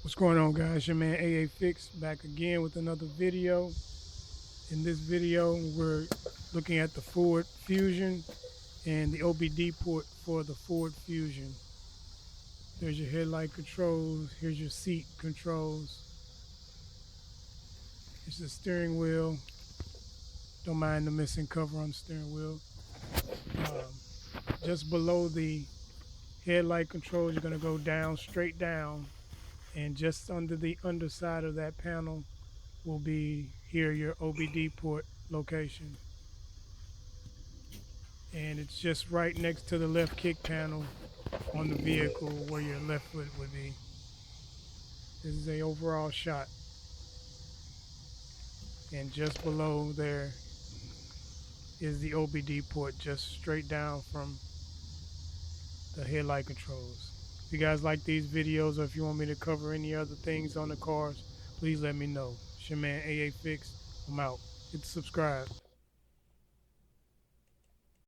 What's going on, guys? Your man AA Fix back again with another video. In this video, we're looking at the Ford Fusion and the OBD port for the Ford Fusion. There's your headlight controls. Here's your seat controls. Here's the steering wheel. Don't mind the missing cover on the steering wheel. Just below the headlight controls, you're going to go down, straight down, and just under the underside of that panel will be here your OBD port location, and it's just right next to the left kick panel on the vehicle where your left foot would be. This is a overall shot, and just below there is the OBD port, just straight down from the headlight controls. If you guys like these videos, or if you want me to cover any other things on the cars, please let me know. It's your man AA Fix. I'm out. Hit the subscribe.